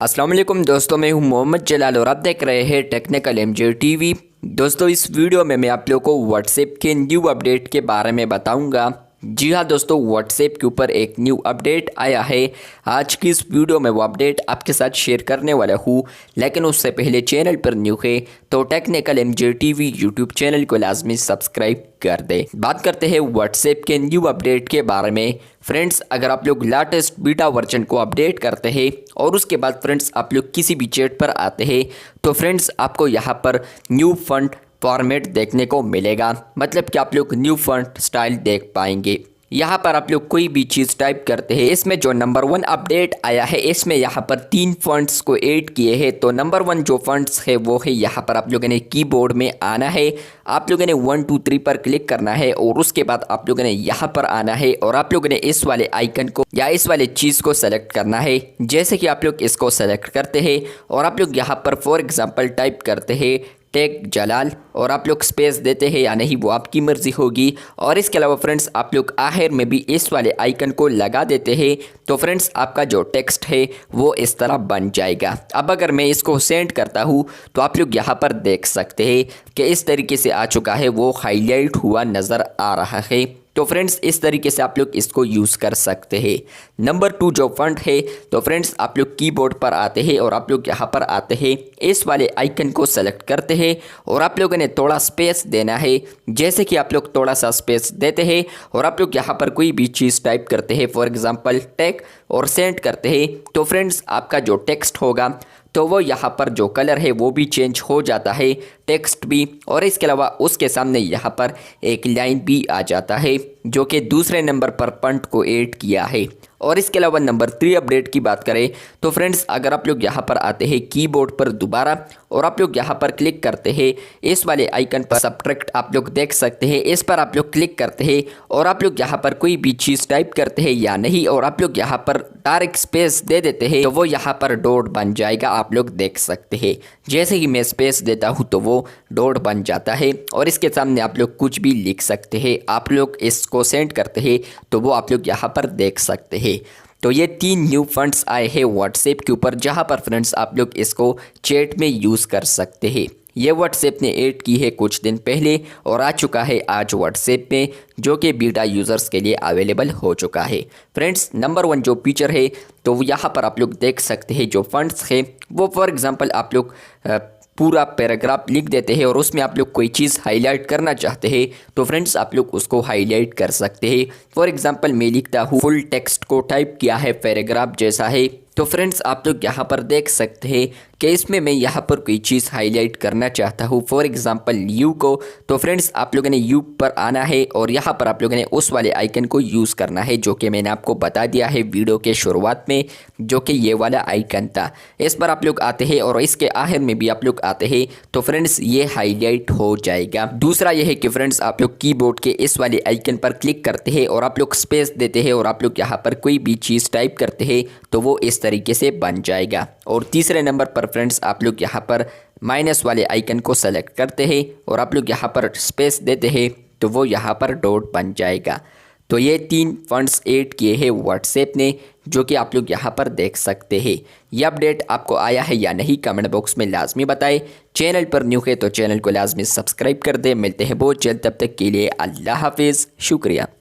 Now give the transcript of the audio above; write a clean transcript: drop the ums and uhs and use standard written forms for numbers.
अस्सलाम वालेकुम दोस्तों, मैं हूं मोहम्मद जलाल और आप देख रहे हैं टेक्निकल एमजे टीवी। दोस्तों, इस वीडियो में मैं आप लोगों को व्हाट्सएप के न्यू अपडेट के बारे में बताऊंगा। जी हाँ दोस्तों, व्हाट्सएप के ऊपर एक न्यू अपडेट आया है। आज की इस वीडियो में वो अपडेट आपके साथ शेयर करने वाला हूँ, लेकिन उससे पहले चैनल पर न्यू है तो technical MJ TV YouTube channel को लाजमी सब्सक्राइब कर दे। बात करते हैं व्हाट्सएप के न्यू अपडेट के बारे में। फ्रेंड्स, अगर आप लोग लेटेस्ट बीटा वर्जन को अपडेट करते हैं और उसके बाद फ्रेंड्स आप लोग किसी भी चैट पर आते हैं तो फ्रेंड्स आपको यहाँ पर न्यू फॉन्ट फॉर्मेट देखने को मिलेगा। मतलब कि आप लोग न्यू फॉन्ट स्टाइल देख पाएंगे। यहाँ पर आप लोग कोई भी चीज़ टाइप करते हैं, इसमें जो नंबर 1 अपडेट आया है इसमें यहाँ पर 3 फॉन्ट्स को ऐड किए हैं। तो नंबर 1 जो फॉन्ट्स है वो है यहाँ पर आप लोगों ने कीबोर्ड में आना है, आप लोगों ने 1 2 3 पर क्लिक करना है और उसके बाद आप लोगों ने यहाँ पर आना है और आप लोगों ने इस वाले आइकन को या इस वाले चीज़ को सेलेक्ट करना है। जैसे कि आप लोग इसको सेलेक्ट करते हैं और आप लोग यहाँ पर फॉर एग्जाम्पल टाइप करते हैं टेक जलाल और आप लोग स्पेस देते हैं या नहीं वो आपकी मर्ज़ी होगी। और इसके अलावा फ्रेंड्स आप लोग आखिर में भी इस वाले आइकन को लगा देते हैं तो फ्रेंड्स आपका जो टेक्स्ट है वो इस तरह बन जाएगा। अब अगर मैं इसको सेंड करता हूँ तो आप लोग यहाँ पर देख सकते हैं कि इस तरीके से आ चुका है, वो हाईलाइट हुआ नज़र आ रहा है। तो फ्रेंड्स इस तरीके से आप लोग इसको यूज़ कर सकते हैं। नंबर 2 जो फॉन्ट है तो फ्रेंड्स आप लोग कीबोर्ड पर आते हैं और आप लोग यहाँ पर आते हैं, इस वाले आइकन को सेलेक्ट करते हैं और आप लोगों ने थोड़ा स्पेस देना है। जैसे कि आप लोग थोड़ा सा स्पेस देते हैं और आप लोग यहाँ पर कोई भी चीज़ टाइप करते हैं, फॉर एग्जांपल टेक और सेंड करते हैं तो फ्रेंड्स आपका जो टेक्स्ट होगा तो वो यहाँ पर जो कलर है वो भी चेंज हो जाता है, टेक्स्ट भी, और इसके अलावा उसके सामने यहाँ पर एक लाइन भी आ जाता है जो कि दूसरे नंबर पर फॉन्ट को ऐड किया है। और इसके अलावा नंबर 3 अपडेट की बात करें तो फ्रेंड्स अगर आप लोग यहाँ पर आते हैं कीबोर्ड पर दोबारा और आप लोग यहाँ पर क्लिक करते हैं इस वाले आइकन पर सब्ट्रैक्ट आप लोग देख सकते हैं, इस पर आप लोग क्लिक करते हैं और आप लोग यहाँ पर कोई भी चीज़ टाइप करते हैं या नहीं और आप लोग यहाँ पर डायरेक्ट स्पेस दे देते हैं तो वो यहाँ पर डॉट बन जाएगा, आप लोग देख सकते हैं। जैसे ही मैं स्पेस देता हूँ तो वो डॉट बन जाता है और इसके सामने आप लोग कुछ भी लिख सकते हैं। आप लोग इसको सेंड करते हैं तो वो आप लोग यहाँ पर देख सकते हैं। तो ये 3 न्यू फंड्स आए हैं व्हाट्सएप के ऊपर, जहां पर फ्रेंड्स आप लोग इसको चैट में यूज़ कर सकते हैं। ये व्हाट्सएप ने ऐड की है कुछ दिन पहले और आ चुका है आज व्हाट्सएप में, जो कि बीटा यूज़र्स के लिए अवेलेबल हो चुका है। फ्रेंड्स नंबर 1 जो फीचर है तो यहाँ पर आप लोग देख सकते हैं जो फंड्स है वो फॉर एग्ज़ाम्पल आप लोग पूरा पैराग्राफ लिख देते हैं और उसमें आप लोग कोई चीज़ हाईलाइट करना चाहते हैं तो फ्रेंड्स आप लोग उसको हाईलाइट कर सकते हैं। फॉर एग्जांपल मैं लिखता हूँ फुल टेक्स्ट को टाइप किया है पैराग्राफ जैसा है तो फ्रेंड्स आप लोग यहाँ पर देख सकते हैं कि इसमें मैं यहाँ पर कोई चीज़ हाईलाइट करना चाहता हूँ, फॉर एग्जांपल यू को, तो फ्रेंड्स आप लोगों ने यू पर आना है और यहाँ पर आप लोगों ने उस वाले आइकन को यूज़ करना है जो कि मैंने आपको बता दिया है वीडियो के शुरुआत में, जो कि ये वाला आइकन था। इस पर आप लोग आते हैं और इसके आखिर में भी आप लोग आते हैं तो फ्रेंड्स ये हाईलाइट हो जाएगा। दूसरा यह है कि फ्रेंड्स आप लोग कीबोर्ड के इस वाले आइकन पर क्लिक करते हैं और आप लोग स्पेस देते हैं और आप लोग यहाँ पर कोई भी चीज़ टाइप करते हैं तो वो इस तरीके से बन जाएगा। और तीसरे नंबर पर फ्रेंड्स आप लोग यहाँ पर माइनस वाले आइकन को सेलेक्ट करते हैं और आप लोग यहाँ पर स्पेस देते हैं तो वो यहाँ पर डॉट बन जाएगा। तो ये 3 फंड्स ऐड किए हैं व्हाट्सएप ने, जो कि आप लोग यहाँ पर देख सकते हैं। ये अपडेट आपको आया है या नहीं कमेंट बॉक्स में लाजमी बताएं। चैनल पर न्यू है तो चैनल को लाजमी सब्सक्राइब कर दें। मिलते हैं बहुत जल्द, तब तक के लिए अल्लाह हाफिज़, शुक्रिया।